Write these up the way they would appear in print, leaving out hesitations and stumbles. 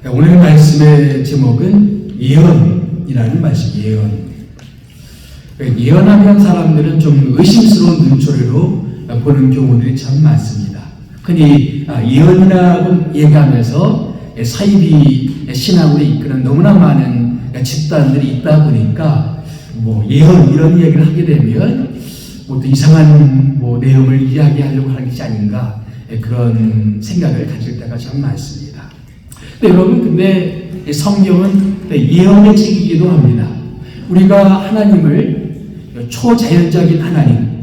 오늘 말씀의 제목은 예언이라는 말씀, 예언. 예언하면 사람들은 좀 의심스러운 눈초리로 보는 경우들이 참 많습니다. 흔히 예언이라고 얘기하면서 사이비 신앙으로 이끄는 너무나 많은 집단들이 있다 보니까 예언 이런 얘기를 하게 되면 또 이상한 내용을 이야기하려고 하는 것이 아닌가 그런 생각을 가질 때가 참 많습니다. 여러분, 근데 성경은 예언의 책이기도 합니다. 우리가 하나님을 초자연적인 하나님,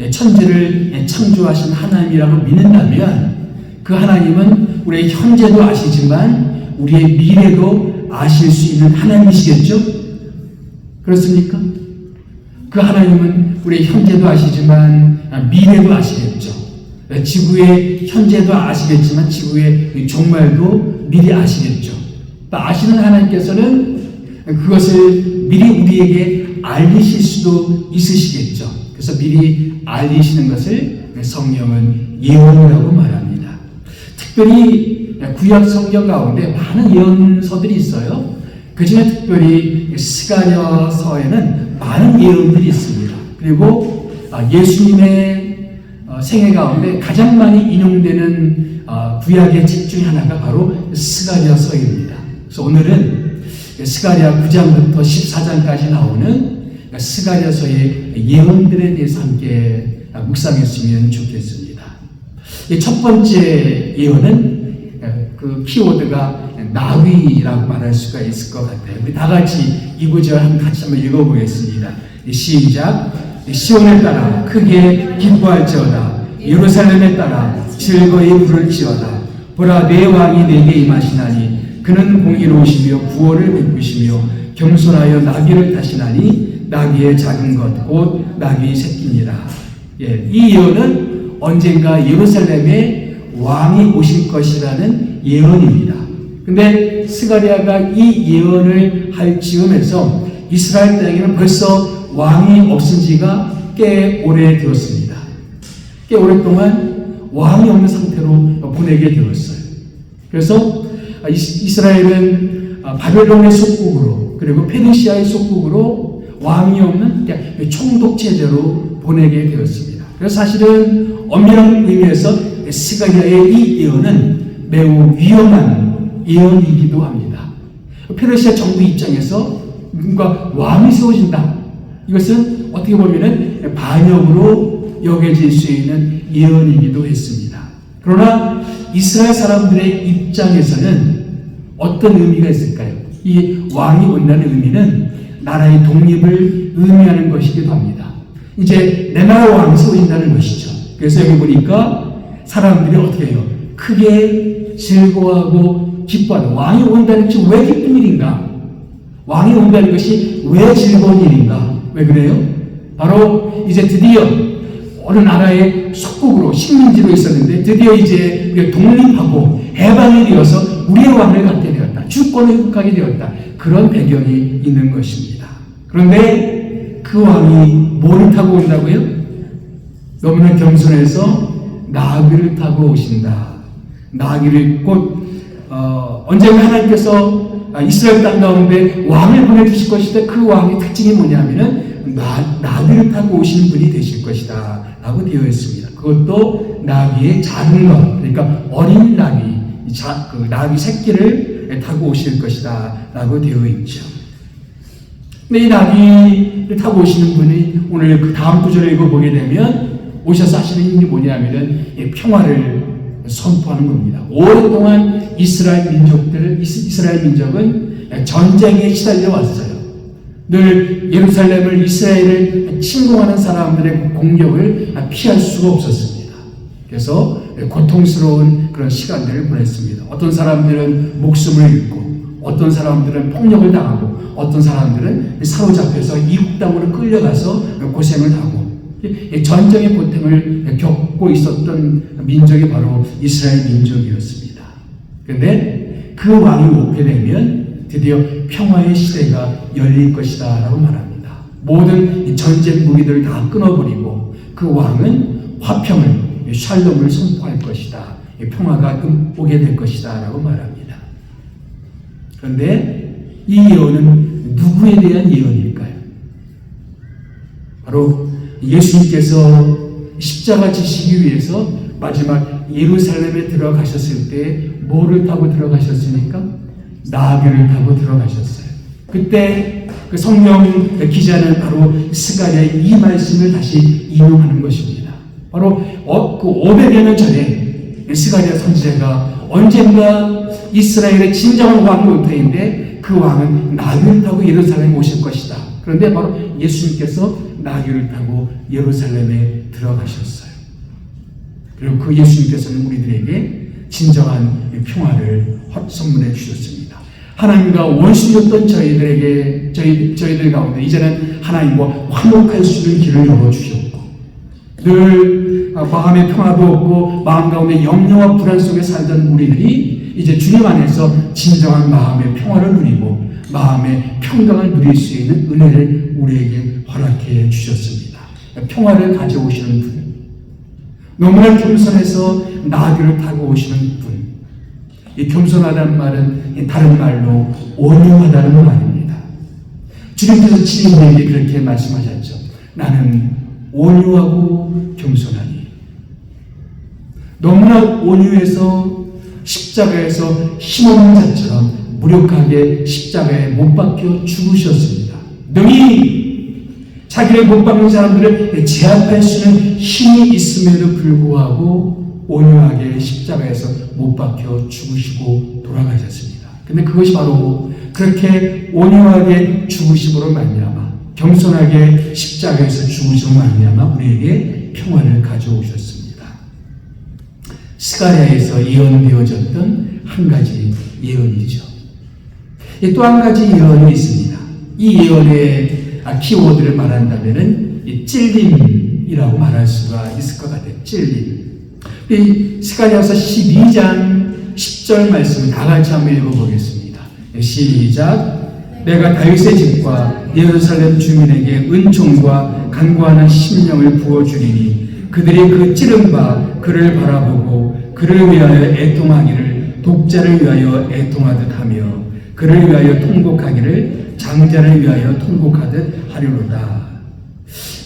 천지를 창조하신 하나님이라고 믿는다면 그 하나님은 우리의 현재도 아시지만 우리의 미래도 아실 수 있는 하나님이시겠죠? 그렇습니까? 그 하나님은 우리의 현재도 아시지만 미래도 아시겠죠. 지구의 현재도 아시겠지만 지구의 종말도 미리 아시겠죠. 또 아시는 하나님께서는 그것을 미리 우리에게 알리실 수도 있으시겠죠. 그래서 미리 알리시는 것을 성경은 예언이라고 말합니다. 특별히 구약 성경 가운데 많은 예언서들이 있어요. 그 중에 특별히 스가랴서에는 많은 예언들이 있습니다. 그리고 예수님의 생애 가운데 가장 많이 인용되는 구약의 책 중에 하나가 바로 스가랴서입니다. 그래서 오늘은 스가랴 9장부터 14장까지 나오는 스가랴서의 예언들에 대해서 함께 묵상했으면 좋겠습니다. 첫 번째 예언은 그 키워드가 나위라고 말할 수가 있을 것 같아요. 우리 다 같이 이 구절 같이 한번 읽어보겠습니다. 시작. 시온에 따라 크게 기뻐할지어다. 예루살렘에 따라 즐거이 부를지어다. 보라, 내 왕이 내게 임하시나니 그는 공의로우시며 구원을 베푸시며 겸손하여 나귀를 타시나니 나귀의 작은 것 곧 나귀 새끼니라. 이 예언은 언젠가 예루살렘에 왕이 오실 것이라는 예언입니다. 근데 스가랴가 이 예언을 할 즈음에서 이스라엘 땅에는 벌써 왕이 없은 지가 꽤 오래되었습니다. 꽤 오랫동안 왕이 없는 상태로 보내게 되었어요. 그래서 이스라엘은 바벨론의 속국으로 그리고 페르시아의 속국으로 왕이 없는 총독체제로 보내게 되었습니다. 그래서 사실은 엄밀한 의미에서 스가랴의 이 예언은 매우 위험한 예언이기도 합니다. 페르시아 정부 입장에서 누군가 왕이 세워진다. 이것은 어떻게 보면 반역으로 여겨질 수 있는 예언이기도 했습니다. 그러나 이스라엘 사람들의 입장에서는 어떤 의미가 있을까요? 이 왕이 온다는 의미는 나라의 독립을 의미하는 것이기도 합니다. 이제 내 나라 왕이 세워진다는 것이죠. 그래서 여기 보니까 사람들이 어떻게 해요? 크게 즐거워하고 기뻐하는, 왕이 온다는 것이 왜 기쁜 일인가? 왕이 온다는 것이 왜 즐거운 일인가? 왜 그래요? 바로 이제 드디어 어느 나라의 속국으로 식민지로 있었는데 드디어 이제 우리가 독립하고 해방이 되어서 우리의 왕을 갖게 되었다. 주권을 회복하게 되었다. 그런 배경이 있는 것입니다. 그런데 그 왕이 뭐를 타고 온다고요? 너무나 겸손해서 나귀를 타고 오신다. 나귀를 언젠가 하나님께서 이스라엘 땅 가운데 왕을 보내주실 것이다. 그 왕의 특징이 뭐냐면은 나귀를 타고 오시는 분이 되실 것이다 라고 되어 있습니다. 그것도 나귀의 작은 것, 그러니까 어린 나귀, 그 나귀 새끼를 타고 오실 것이다 라고 되어 있죠. 근데 이 나귀를 타고 오시는 분이 오늘 그 다음 구절을 읽어보게 되면 오셔서 하시는 일이 뭐냐면은 평화를 선포하는 겁니다. 오랫동안 이스라엘 민족은 전쟁에 시달려 왔어요. 늘 예루살렘을, 이스라엘을 침공하는 사람들의 공격을 피할 수가 없었습니다. 그래서 고통스러운 그런 시간들을 보냈습니다. 어떤 사람들은 목숨을 잃고, 어떤 사람들은 폭력을 당하고, 어떤 사람들은 사로잡혀서 이국 땅으로 끌려가서 고생을 하고, 전쟁의 고통을 겪고 있었던 민족이 바로 이스라엘 민족이었습니다. 그런데 그 왕이 오게 되면 드디어 평화의 시대가 열릴 것이다 라고 말합니다. 모든 전쟁 무기들을 다 끊어버리고 그 왕은 화평을, 샬롬을 선포할 것이다. 평화가 오게 될 것이다 라고 말합니다. 그런데 이 예언은 누구에 대한 예언일까요? 바로 예수님께서 십자가 지시기 위해서 마지막 예루살렘에 들어가셨을 때 뭐를 타고 들어가셨습니까? 나귀를 타고 들어가셨어요. 그때 그 성경 기자는 바로 스가랴의 이 말씀을 다시 인용하는 것입니다. 바로 그 500여 년 전에 스가랴 선지자가 언젠가 이스라엘의 진정한 왕이 올 터인데 그 왕은 나귀를 타고 예루살렘에 오실 것이다. 그런데 바로 예수님께서 나귀를 타고 예루살렘에 들어가셨어요. 그리고 그 예수님께서는 우리들에게 진정한 평화를 선물해 주셨습니다. 하나님과 원수였던 저희들 가운데 이제는 하나님과 화목할 수 있는 길을 열어주셨고, 늘 마음의 평화도 없고 마음 가운데 염려와 불안 속에 살던 우리들이 이제 주님 안에서 진정한 마음의 평화를 누리고 마음의 평강을 누릴 수 있는 은혜를 우리에게 허락해 주셨습니다. 평화를 가져오시는 분, 너무나 겸손해서 나귀를 타고 오시는 분. 이 겸손하다는 말은 다른 말로 온유하다는 말입니다. 주님께서 친히 그렇게 말씀하셨죠. 나는 온유하고 겸손하니. 너무나 온유해서 십자가에서 힘없는 자처럼 무력하게 십자가에 못 박혀 죽으셨습니다. 능히 자기를 못 박는 사람들을 제압할 수 있는 힘이 있음에도 불구하고 온유하게 십자가에서 못 박혀 죽으시고 돌아가셨습니다. 근데 그것이 바로 그렇게 온유하게 죽으심으로 말미암아, 겸손하게 십자가에서 죽으심으로 말미암아 우리에게 평화를 가져오셨습니다. 스가랴에서 예언되어졌던 한 가지 예언이죠. 또 한 가지 예언이 있습니다. 이 예언의 키워드를 말한다면은 찔림이라고 말할 수가 있을 것 같아요. 찔림. 이 스가랴서 12장 10절 말씀을 다 같이 한번 읽어보겠습니다. 시작. 내가 다윗의 집과 예루살렘 주민에게 은총과 간구하는 심령을 부어주리니 그들이 그 찌른 바 그를 바라보고 그를 위하여 애통하기를 독자를 위하여 애통하듯 하며 그를 위하여 통곡하기를 장자를 위하여 통곡하듯 하려로다.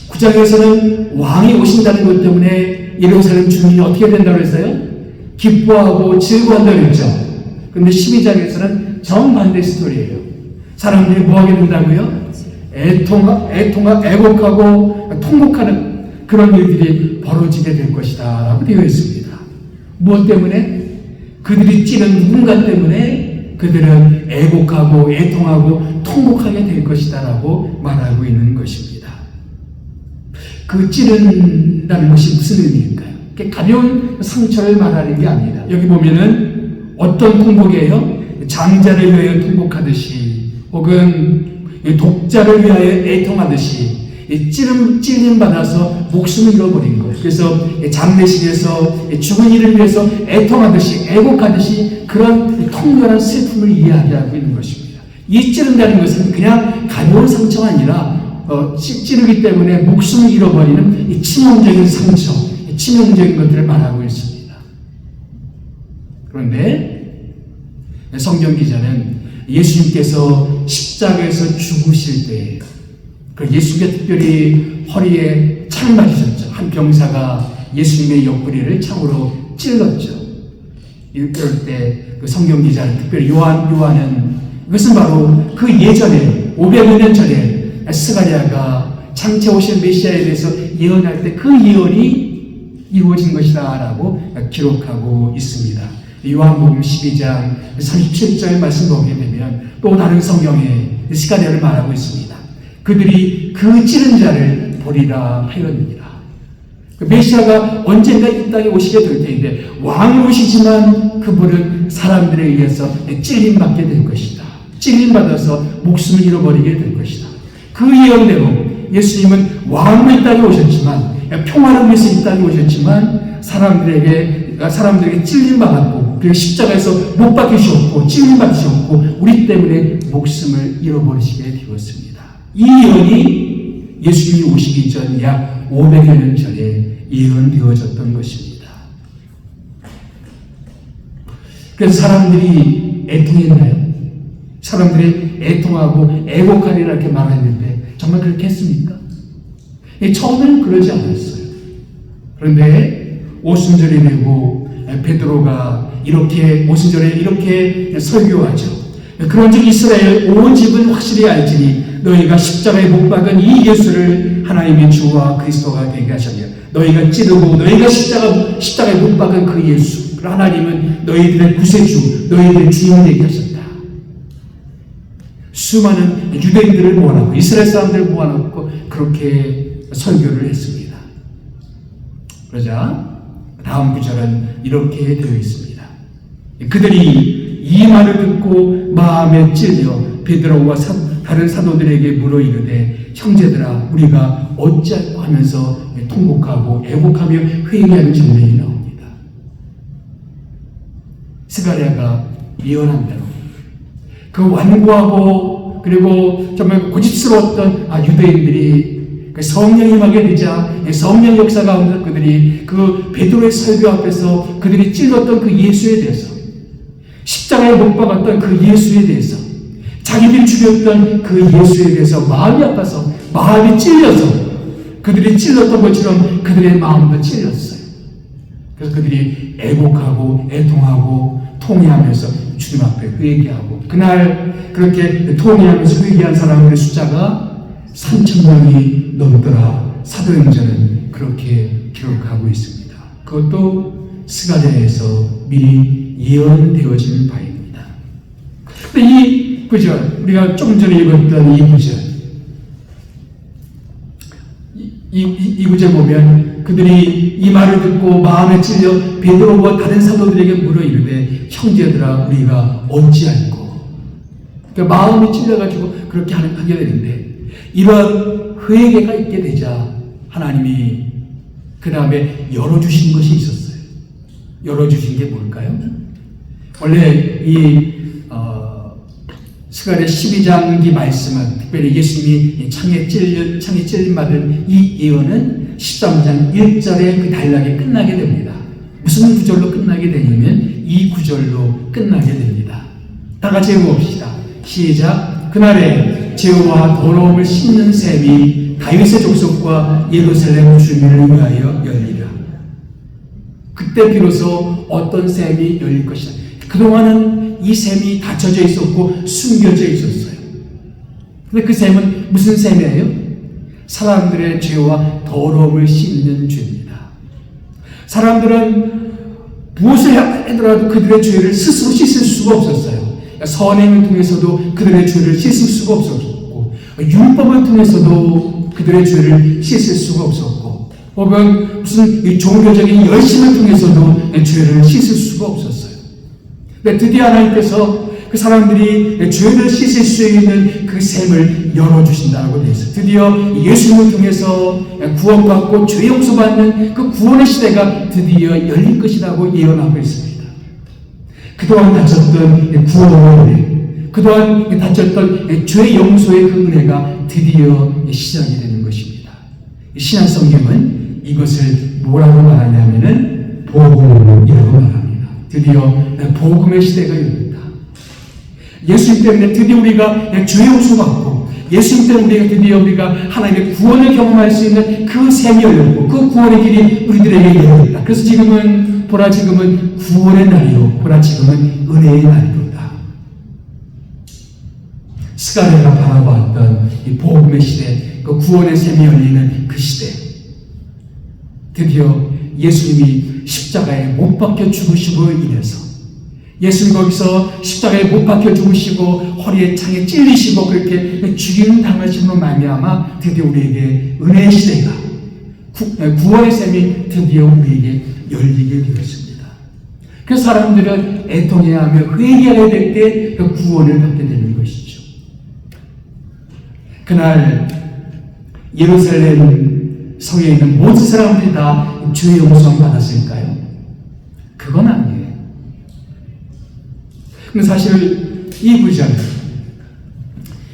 9장에서는 왕이 오신다는 것 때문에 예루살렘 주민이 어떻게 된다고 했어요? 기뻐하고 즐거워한다고 했죠. 그런데 12장에서는 정반대 스토리예요. 사람들이 뭐 하게 된다고요? 애곡하고 통곡하는 그런 일들이 벌어지게 될 것이다 라고 되어 있습니다. 무엇 때문에? 그들이 찌른 누군가 때문에 그들은 애곡하고 애통하고 통곡하게 될 것이다 라고 말하고 있는 것입니다. 그 찌른다는 것이 무슨 의미일까요? 가벼운 상처를 말하는 게 아닙니다. 여기 보면은 어떤 통곡이에요? 장자를 위하여 통곡하듯이 혹은 독자를 위하여 애통하듯이 찔림 받아서 목숨을 잃어버린 거예요. 그래서 장례식에서 죽은 이를 위해서 애통하듯이 애곡하듯이 그런 통렬한 슬픔을 이야기하고 있는 것입니다. 이 찌른다는 것은 그냥 가벼운 상처가 아니라 찌르기 때문에 목숨을 잃어버리는 이 치명적인 상처, 치명적인 것들을 말하고 있습니다. 그런데 성경 기자는 예수님께서 십자가에서 죽으실 때 예수님께 특별히 허리에 창을 맞으셨죠. 한 병사가 예수님의 옆구리를 창으로 찔렀죠. 이럴 때 그 성경 기자는 특별히 요한은 이것은 바로 그 예전에 500년 전에 스가랴가 장차 오실 메시아에 대해서 예언할 때 그 예언이 이루어진 것이다 라고 기록하고 있습니다. 요한복음 12장 37절 말씀 보게 되면 또 다른 성경에 스가랴를 말하고 있습니다. 그들이 그 찌른 자를 보리라 하였느니라. 메시아가 언젠가 이 땅에 오시게 될 텐데 왕이 오시지만 그분은 사람들에 의해서 찔림받게 될 것이다. 찔림받아서 목숨을 잃어버리게 될 것이다. 그 예언대로 예수님은 왕으로 이 땅에 오셨지만 평화를 위해서 이 땅에 오셨지만 사람들에게 찔림받았고 그리고 십자가에서 못 박히셨고 찔림받으셨고 우리 때문에 목숨을 잃어버리시게 되었습니다. 이 예언이 예수님이 오시기 전 약 500여 년 전에 예언되어졌던 것입니다. 그래서 사람들이 애통했나요? 사람들이 애통하고 애곡하리라 이렇게 말했는데 정말 그렇게 했습니까? 처음에는 그러지 않았어요. 그런데 오순절이 되고 베드로가 이렇게 오순절에 이렇게 설교하죠. 그런즉 이스라엘 온 집은 확실히 알지니 너희가 십자가에 못 박은 이 예수를 하나님의 주와 그리스도가 되게 하셨냐. 너희가 찌르고 너희가 십자가에 못 박은 그 예수, 하나님은 너희들의 구세주, 너희들의 주인 되게 하셨다. 수많은 유대인들을 모아놓고 이스라엘 사람들을 모아놓고 그렇게 설교를 했습니다. 그러자 다음 구절은 이렇게 되어 있습니다. 그들이 이 말을 듣고 마음에 찔려 베드로와 다른 사도들에게 물어 이르되 형제들아 우리가 어찌할까 하면서 통곡하고 애곡하며 회개하는 장면이 나옵니다. 스가랴가 예언한 대로 그 완고하고 그리고 정말 고집스러웠던 유대인들이 성령이 임하게 되자 성령 역사 가운데 그들이 그 베드로의 설교 앞에서 그들이 찔렀던 그 예수에 대해서 십자가에 못 박았던 그 예수에 대해서 자기들이 죽였던 그 예수에 대해서 마음이 아파서 마음이 찔려서 그들이 찔렀던 것처럼 그들의 마음도 찔렸어요. 그래서 그들이 애곡하고 애통하고 통회하면서 주님 앞에 회개하고 그날 그렇게 통회하면서 회개한 사람들의 숫자가 3,000명이 넘더라. 사도행전은 그렇게 기록하고 있습니다. 그것도 스가랴에서 미리 예언되어진 바입니다. 근데 이 구절, 우리가 조금 전에 읽었던 이 구절, 이 구절 보면 그들이 이 말을 듣고 마음에 찔려 베드로와 다른 사도들에게 물어 이르되 형제들아 우리가 어찌할꼬. 그러니까 마음이 찔려가지고 그렇게 하게 되는데 이런 회개가 있게 되자 하나님이 그 다음에 열어주신 것이 있었어요. 열어주신 게 뭘까요? 원래 이 스가랴 12장기 말씀은 특별히 예수님이 창에 찔림 받은 이 예언은 13장 1절에 그 단락이 끝나게 됩니다. 무슨 구절로 끝나게 되냐면 이 구절로 끝나게 됩니다. 다 같이 읽어봅시다. 시작. 그날에 죄와 더러움을 씻는 셈이 다윗의 족속과 예루살렘 주민을 위하여 열리라. 그때 비로소 어떤 셈이 열릴 것이다. 그동안은 이 셈이 닫혀져 있었고 숨겨져 있었어요. 근데 그 셈은 무슨 셈이에요? 사람들의 죄와 더러움을 씻는 죄입니다. 사람들은 무엇을 하더라도 그들의 죄를 스스로 씻을 수가 없었어요. 선행을 통해서도 그들의 죄를 씻을 수가 없었고 율법을 통해서도 그들의 죄를 씻을 수가 없었고 혹은 무슨 종교적인 열심을 통해서도 죄를 씻을 수가 없었어요. 드디어 하나님께서 그 사람들이 죄를 씻을 수 있는 그 셈을 열어주신다고 되어 있어요. 드디어 예수님을 통해서 구원받고 죄 용서받는 그 구원의 시대가 드디어 열릴 것이라고 예언하고 있습니다. 그동안 닫혔던 구원의 은혜, 그동안 닫혔던 죄 용서의 그 은혜가 드디어 시작이 되는 것입니다. 신약 성경은 이것을 뭐라고 말하냐면은 복음이라고 말합니다. 드디어 복음의 시대가 열린다. 예수님 때문에 드디어 우리가 죄 용서받고 예수님 때문에 드디어 우리가 하나님의 구원을 경험할 수 있는 그 셈이 열렸고 그 구원의 길이 우리들에게 열렸다. 그래서 지금은 보라 지금은 구원의 날이요 보라 지금은 은혜의 날이로다. 스가랴가 바라보았던 이 복음의 시대, 그 구원의 셈이 열리는 그 시대, 드디어 예수님이 십자가에 못 박혀 죽으시고 인해서 예수님 거기서 십자가에 못 박혀 죽으시고 허리에 창에 찔리시고 그렇게 죽임 당하심으로 말미암아 드디어 우리에게 은혜의 시대가 구원의 셈이 드디어 우리에게 열리게 되었습니다. 그래서 사람들은 애통해야 하며 회개해야 될 때 그 구원을 받게 되는 것이죠. 그날 예루살렘 성에 있는 모든 사람들이 다 죄의 용서를 받았을까요? 그건 아니에요. 근데 사실 이 구절,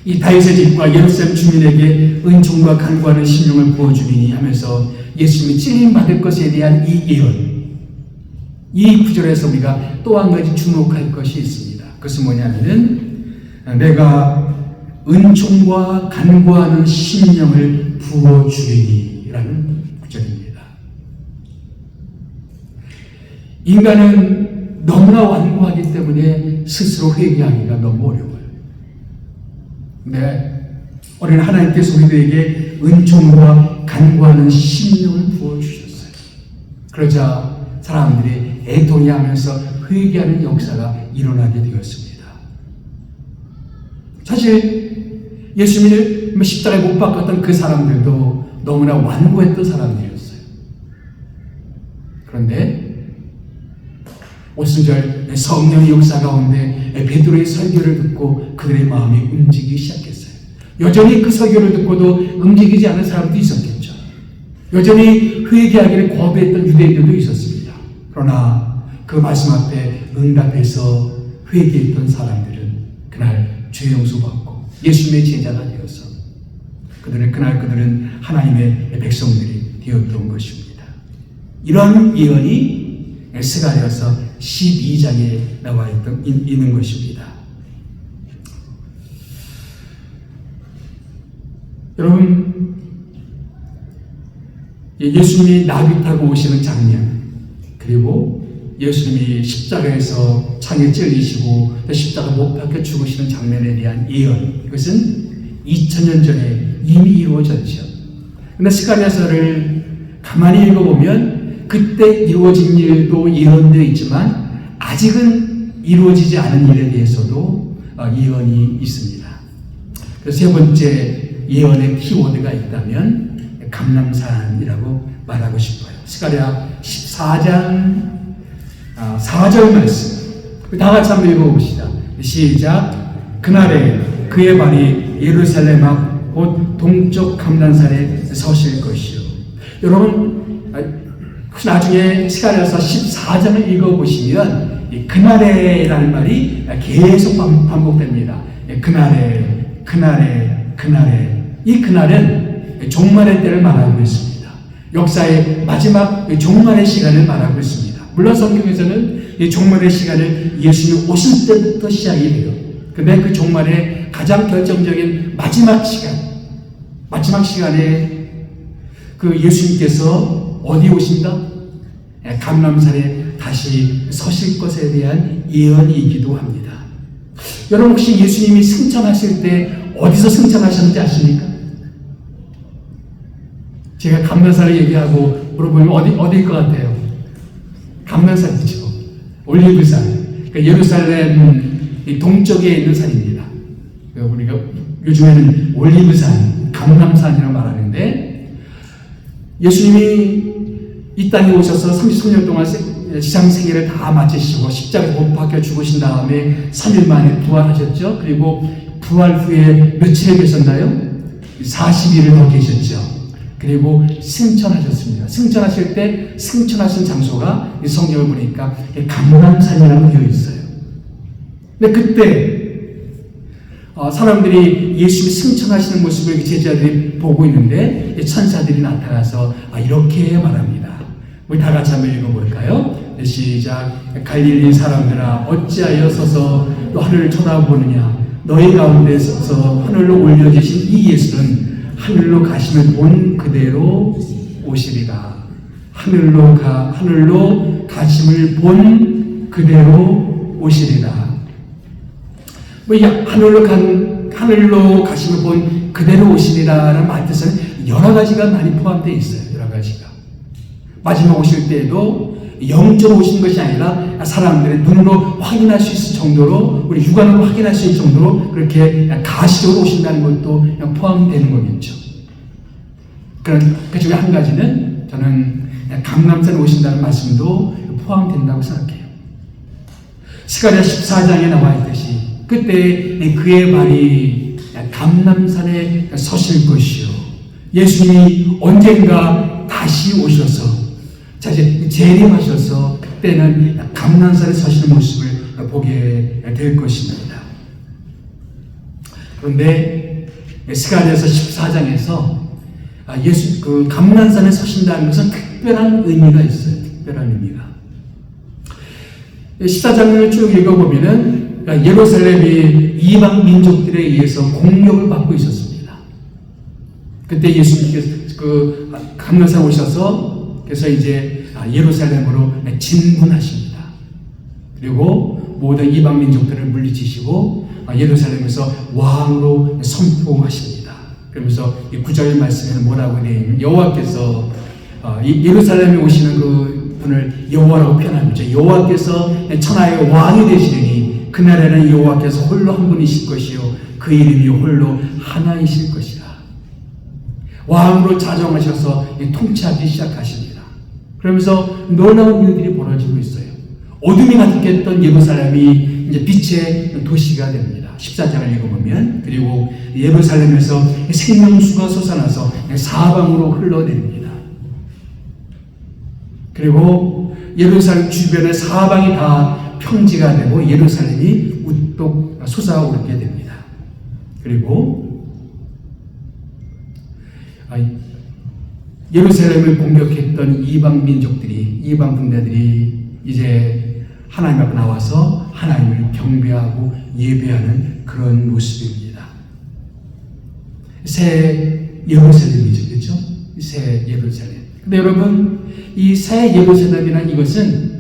이 다윗의 집과 예루살렘 주민에게 은총과 간구하는 심령을 부어주리니 하면서 예수님이 찔림받을 것에 대한 이 예언, 이 구절에서 우리가 또 한 가지 주목할 것이 있습니다. 그것은 뭐냐면은 내가 은총과 간구하는 심령을 부어주리라는 구절입니다. 인간은 너무나 완고하기 때문에 스스로 회개하기가 너무 어려워요. 근데 우리는 하나님께서 우리들에게 은총과 간구하는 심령을 부어주셨어요. 그러자 사람들이 애통해하면서 회개하는 역사가 일어나게 되었습니다. 사실 예수님을 십자가에 못 박았던 그 사람들도 너무나 완고했던 사람들이었어요. 그런데 오순절 성령의 역사 가운데 베드로의 설교를 듣고 그들의 마음이 움직이기 시작했어요. 여전히 그 설교를 듣고도 움직이지 않은 사람도 있었겠죠. 여전히 회개하기를 거부했던 유대인들도 있었습니다. 그러나 그 말씀 앞에 응답해서 회개했던 사람들은 그날 죄 용서받고 예수님의 제자가 되어서 그들은 하나님의 백성들이 되었던 것입니다. 이런 예언이 스가랴서 12장에 나와 있는 것입니다. 여러분, 예수님이 나귀 타고 오시는 장면, 그리고 예수님이 십자가에서 창에 찔리시고 십자가 못 박혀 죽으시는 장면에 대한 예언, 이것은 2000년 전에 이미 이루어졌죠. 그런데 스가랴서를 가만히 읽어보면 그때 이루어진 일도 예언되어 있지만 아직은 이루어지지 않은 일에 대해서도 예언이 있습니다. 그래서 세 번째 예언의 키워드가 있다면 감람산이라고 말하고 싶어요. 스가랴 14장 4절 말씀 다 같이 한번 읽어봅시다. 시작. 그날에 그의 발이 예루살렘 앞 곧 동쪽 감람산에 서실 것이요. 여러분 나중에 스가랴서 14장을 읽어보시면 이 그날에라는 말이 계속 반복됩니다. 그날에 이 그날은 종말의 때를 말하고 있습니다. 역사의 마지막 종말의 시간을 말하고 있습니다. 물론 성경에서는 이 종말의 시간을 예수님 오실 때부터 시작이 돼요. 근데 그 종말의 가장 결정적인 마지막 시간에 그 예수님께서 어디 오신다? 감람산에 다시 서실 것에 대한 예언이기도 합니다. 여러분 혹시 예수님이 승천하실 때 어디서 승천하셨는지 아십니까? 제가 감람산을 얘기하고 물어보면 어디일 것 같아요? 감람산이죠. 올리브산. 그러니까 예루살렘 동쪽에 있는 산입니다. 우리가 요즘에는 올리브산, 감람산이라고 말하는데 예수님이 이 땅에 오셔서 33년 동안 지상 생애를 다 마치시고 십자가에 못 박혀 죽으신 다음에 3일 만에 부활하셨죠. 그리고 부활 후에 며칠에 계셨나요? 40일을 더 계셨죠. 그리고 승천하셨습니다. 승천하실 때 승천하신 장소가 이 성경을 보니까 감람산이라고 되어 있어요. 근데 그때 사람들이 예수님이 승천하시는 모습을 제자들이 보고 있는데 천사들이 나타나서 이렇게 말합니다. 우리 다 같이 한번 읽어볼까요? 시작. 갈릴리 사람들아 어찌하여 서서 또 하늘을 쳐다보느냐. 너희 가운데 서서 하늘로 올려주신 이 예수는 하늘로 가심을 본 그대로 오시리라. 하늘로 가심을 본 그대로 오시리라. 하늘로 가심을 본 그대로 오시리라는 말 뜻은 여러 가지가 많이 포함되어 있어요. 여러 가지가. 마지막 오실 때에도 영적으로 오신 것이 아니라 사람들의 눈으로 확인할 수 있을 정도로, 우리 육안으로 확인할 수 있을 정도로 그렇게 가시적으로 오신다는 것도 포함되는 거겠죠. 그 중에 한 가지는 저는 감람산에 오신다는 말씀도 포함된다고 생각해요. 스가랴 14장에 나와 있듯이 그때 그의 발이 감람산에 서실 것이요. 예수님이 언젠가 다시 오셔서 재림하셔서 그때는 감람산에 서시는 모습을 보게 될 것입니다. 그런데 스가랴서 14장에서 그 감람산에 서신다는 것은 특별한 의미가 있어요. 특별한 의미가. 14장을 쭉 읽어보면은 예루살렘이 이방 민족들에 의해서 공격을 받고 있었습니다. 그때 예수님께서 그 감람산에 오셔서 그래서 이제 예루살렘으로 진군하십니다. 그리고 모든 이방 민족들을 물리치시고 예루살렘에서 왕으로 선포하십니다. 그러면서 이 9절 말씀에는 뭐라고 되어 있냐면 여호와께서 예루살렘에 오시는 그 분을 여호와라고 표현하고 있죠. 여호와께서 천하의 왕이 되시리니 그날에는 여호와께서 홀로 한 분이실 것이요 그 이름이 홀로 하나이실 것이라. 왕으로 자정하셔서 통치하기 시작하십니다. 그러면서 놀라운 일들이 벌어지고 있어요. 어둠이 가득했던 예루살렘이 이제 빛의 도시가 됩니다. 14장을 읽어보면 그리고 예루살렘에서 생명수가 솟아나서 사방으로 흘러내립니다. 그리고 예루살렘 주변의 사방이 다 평지가 되고 예루살렘이 우뚝 솟아오르게 됩니다. 그리고 예루살렘을 공격했던 이방 민족들이, 이방 군대들이 이제 하나님 앞에 나와서 하나님을 경배하고 예배하는 그런 모습입니다. 새 예루살렘이죠, 그렇죠? 새 예루살렘. 근데 여러분, 이 새 예루살렘이라는 이것은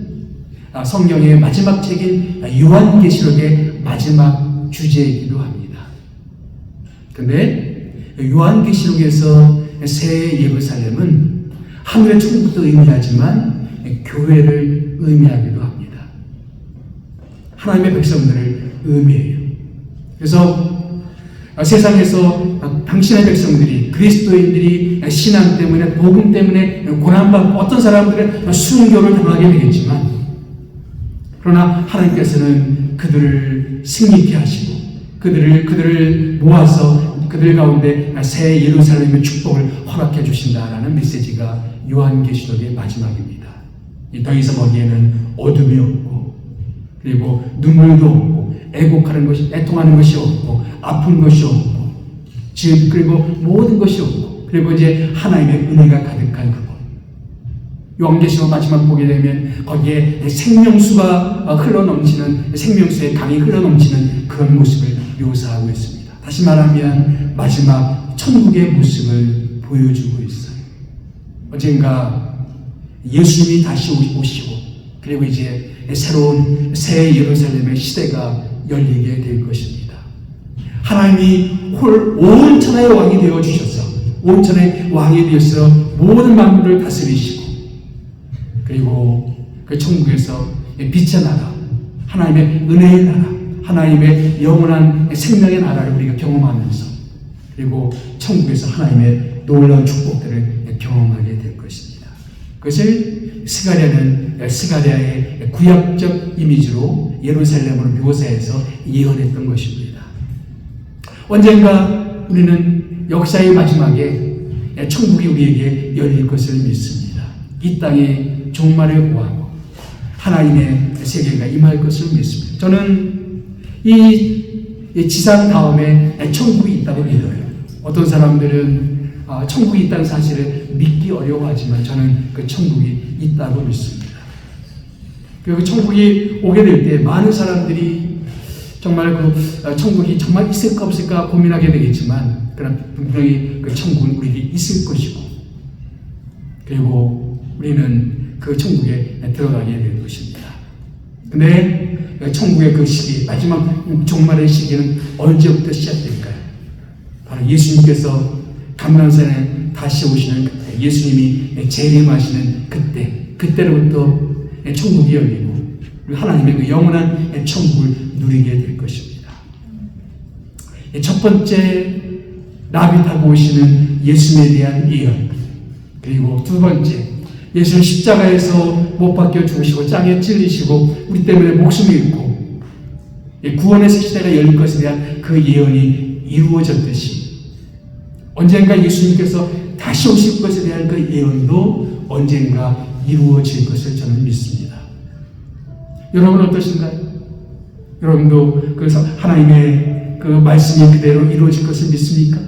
성경의 마지막 책인 요한계시록의 마지막 주제이기도 합니다. 근데 요한계시록에서 새 예루살렘은 하늘의 천국도 의미하지만 교회를 의미하기도 합니다. 하나님의 백성들을 의미해요. 그래서 세상에서 당신의 백성들이, 그리스도인들이 신앙 때문에, 복음 때문에 고난받고 어떤 사람들은 순교를 당하게 되겠지만, 그러나 하나님께서는 그들을 승리케 하시고 그들을 모아서 그들 가운데 새 예루살렘의 축복을 허락해 주신다라는 메시지가 요한계시록의 마지막입니다. 더 이상 거기에는 어둠이 없고, 그리고 눈물도 없고, 애곡하는 것이, 애통하는 것이 없고, 아픈 것이 없고, 그리고 모든 것이 없고, 그리고 이제 하나님의 은혜가 가득한 그곳. 요한계시록 마지막 보게 되면 거기에 생명수가 흘러넘치는, 생명수의 강이 흘러넘치는 그런 모습을 묘사하고 있습니다. 다시 말하면 마지막 천국의 모습을 보여주고 있어요. 언젠가 예수님이 다시 오시고, 그리고 이제 새로운 새 예루살렘의 시대가 열리게 될 것입니다. 하나님이 온 천하의 왕이 되어 주셔서, 온 천하의 왕이 되어서 모든 만물을 다스리시고, 그리고 그 천국에서 빛의 나라, 하나님의 은혜의 나라, 하나님의 영원한 생명의 나라를 우리가 경험하면서, 그리고 천국에서 하나님의 놀라운 축복들을 경험하게 될 것입니다. 그것을 스가랴의 구약적 이미지로 예루살렘으로 묘사해서 예언했던 것입니다. 언젠가 우리는 역사의 마지막에 천국이 우리에게 열릴 것을 믿습니다. 이 땅에 종말을 구하고 하나님의 세계가 임할 것을 믿습니다. 저는 이 지상 다음에 천국이 있다고 믿어요. 어떤 사람들은 천국이 있다는 사실을 믿기 어려워하지만 저는 그 천국이 있다고 믿습니다. 그리고 천국이 오게 될 때 많은 사람들이 정말 그 천국이 정말 있을까 없을까 고민하게 되겠지만, 그러나 분명히 그 천국은 우리에게 있을 것이고, 그리고 우리는 그 천국에 들어가게 될 것입니다. 근데 천국의 그 시기, 마지막 종말의 시기는 언제부터 시작될까요? 바로 예수님께서 감람산에 다시 오시는 그때, 예수님이 재림하시는 그때로부터 천국이 열리고 하나님의 그 영원한 천국을 누리게 될 것입니다. 첫 번째, 나비 타고 오시는 예수님에 대한 예언. 그리고 두 번째, 예수는 십자가에서 못 박혀 죽으시고 땅에 찔리시고 우리 때문에 목숨을 잃고 구원의 새 시대가 열릴 것에 대한 그 예언이 이루어졌듯이, 언젠가 예수님께서 다시 오실 것에 대한 그 예언도 언젠가 이루어질 것을 저는 믿습니다. 여러분 어떠신가요? 여러분도 그래서 하나님의 그 말씀이 그대로 이루어질 것을 믿습니까?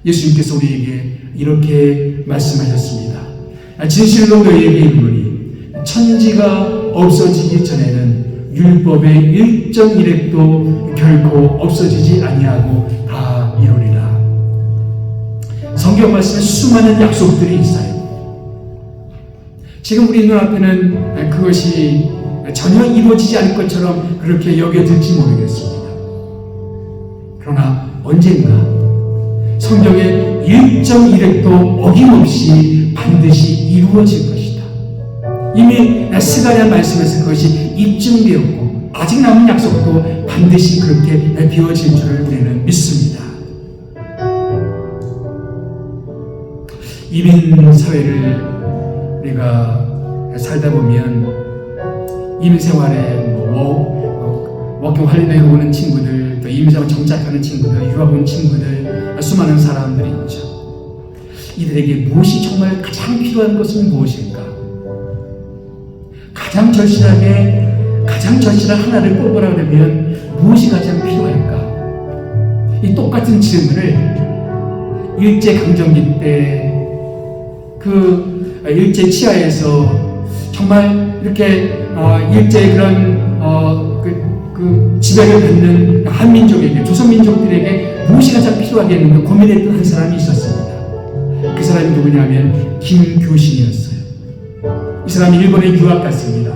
예수님께서 우리에게 이렇게 말씀하셨습니다. 진실로 너희에게 이르노니 천지가 없어지기 전에는 율법의 1.1획도 결코 없어지지 아니하고 다 이루리라. 성경 말씀에 수많은 약속들이 있어요. 지금 우리 눈앞에는 그것이 전혀 이루어지지 않을 것처럼 그렇게 여겨질지 모르겠습니다. 그러나 언젠가 성경의 1.1획도 어김없이 반드시 이루어질 것이다. 이미 스가랴 말씀에서 그것이 입증되었고 아직 남은 약속도 반드시 그렇게 비워질 줄을 우리는 믿습니다. 이민 사회를 우리가 살다 보면 이민 생활에 워킹 홀리데이로 오는 친구들, 또 이민 생활 정착하는 친구들, 유학 온 친구들, 수많은 사람들이 있죠. 이들에게 무엇이 정말 가장 필요한 것은 무엇일까? 가장 절실한 하나를 뽑으라 그러면 무엇이 가장 필요할까? 이 똑같은 질문을 일제강점기 때 그 일제 치하에서 정말 이렇게 일제의 그런 그 지배를 받는 한민족에게, 조선민족들에게 무엇이 가장 필요하겠는가 고민했던 한 사람이 있었습니다. 그 사람이 누구냐면 김교신이었어요. 이 사람이 일본에 유학 갔습니다.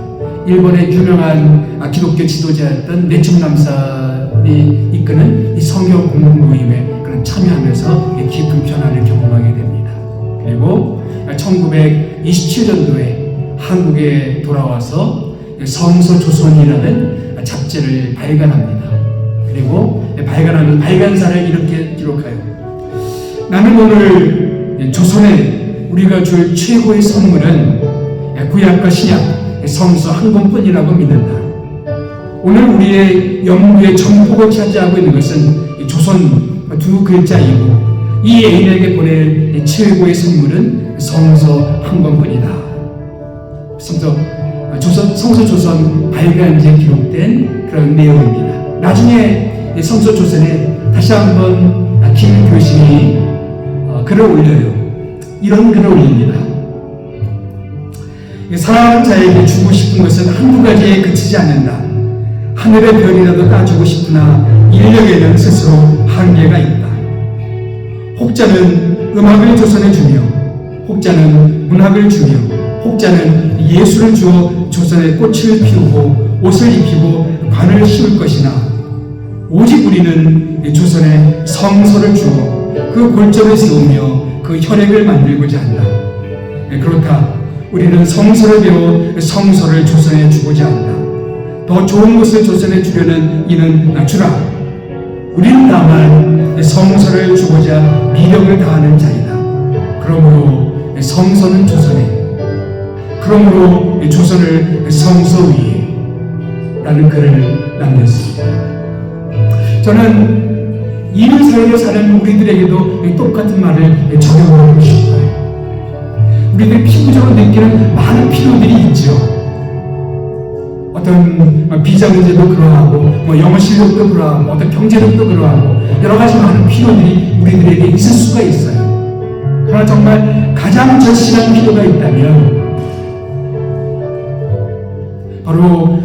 일본의 유명한 기독교 지도자였던 내충남사이 이끄는 이 성경 공부 모임에 그런 참여하면서 깊은 변화를 경험하게 됩니다. 그리고 1927년도에 한국에 돌아와서 성서조선이라는 잡지를 발간합니다. 그리고 발간사를 이렇게 기록하여 나는 오늘 조선에 우리가 줄 최고의 선물은 구약과 신약 성서 한 권뿐이라고 믿는다. 오늘 우리의 연구의 전폭을 차지하고 있는 것은 조선 두 글자이고 이 애인에게 보낼 최고의 선물은 성서 한 권뿐이다. 성서 조선 발간지에 기록된 그런 내용입니다. 나중에 성서 조선에 다시 한번 김교신이 글을 올려요. 이런 글을 올립니다. 사랑하는 자에게 주고 싶은 것은 한두 가지에 그치지 않는다. 하늘의 별이라도 따주고 싶으나 인력에는 스스로 한계가 있다. 혹자는 음악을 조선에 주며 혹자는 문학을 주며 혹자는 예술을 주어 조선에 꽃을 피우고 옷을 입히고 관을 씌울 것이나 오직 우리는 조선에 성서를 주어 그 골조를 세우며 그 혈액을 만들고자 한다. 그렇다. 우리는 성서를 배워 성서를 조선에 주고자 한다. 더 좋은 것을 조선에 주려는 이는 주라. 우리는 다만 성서를 주고자 미력을 다하는 자이다. 그러므로 성서는 조선에, 그러므로 조선을 성서 위에 라는 글을 남겼습니다. 저는 이민 사회에 사는 우리들에게도 똑같은 말을 적용하고 싶어요. 우리들 피부적으로 느끼는 많은 필요들이 있죠. 어떤 비자 문제도 그러하고 영어 실력도 그러하고 어떤 경제력도 그러하고 여러 가지 많은 필요들이 우리들에게 있을 수가 있어요. 그러나 정말 가장 절실한 필요가 있다면 바로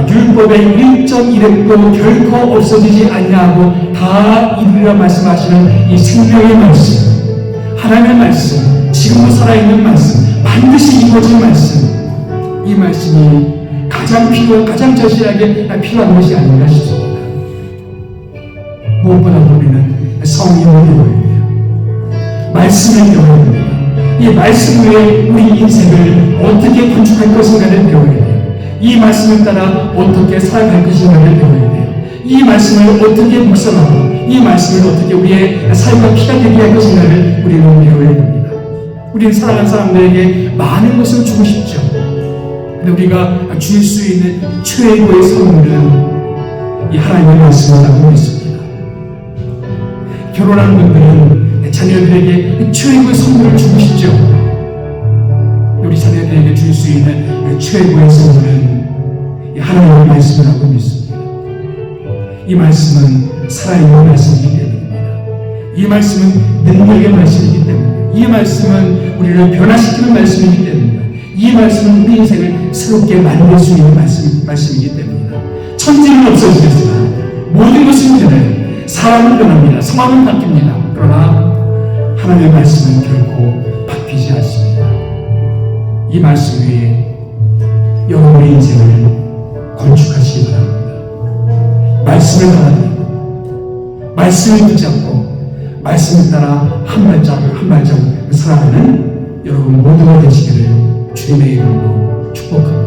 율법의 1.1획도 결코 없어지지 않냐고 다 이루리라 말씀하시는 이 생명의 말씀, 하나님의 말씀, 지금도 살아있는 말씀, 반드시 이루어질 말씀, 이 말씀이 가장 절실하게 필요한 것이 아닌가 싶습니다. 무엇보다 우리는 성령을 배워야 돼요. 말씀을 배워야 됩니다. 이 말씀 외에 우리 인생을 어떻게 건축할 것인가를 배워야 돼요. 이 말씀을 따라 어떻게 살아갈 것인가를 배워야 돼요. 이 말씀을 어떻게 묵상하고 이 말씀을 어떻게 우리의 삶과 피가 되게 할 것인가를 우리는 배워야 됩니다. 우리는 사랑하는 사람들에게 많은 것을 주고 싶죠. 근데 우리가 줄 수 있는 최고의 선물은 이 하나님의 말씀이라고 믿습니다. 결혼하는 분들은 자녀들에게 최고의 선물을 주고 싶죠. 우리 자녀들에게 줄 수 있는 최고의 선물은 이 하나님의 말씀이라고 믿습니다. 이 말씀은 살아있는 말씀이기 때문입니다. 이 말씀은 능력의 말씀이기 때문입니다. 이 말씀은 우리를 변화시키는 말씀이기 때문입니다. 이 말씀은 우리 인생을 새롭게 만들 수 있는 말씀이기 때문입니다. 천지는 없어지겠으나 모든 것은 변해요. 사람은 변합니다. 상황은 바뀝니다. 그러나 하나님의 말씀은 결코 바뀌지 않습니다. 이 말씀 위에 여러분의 인생을 건축하시기 바랍니다. 말씀을 받아들이고 말씀을 붙잡고 말씀을 따라 한 발자국 한 발자국 살아가는 여러분 모두가 되시기를 주님의 이름으로 축복합니다.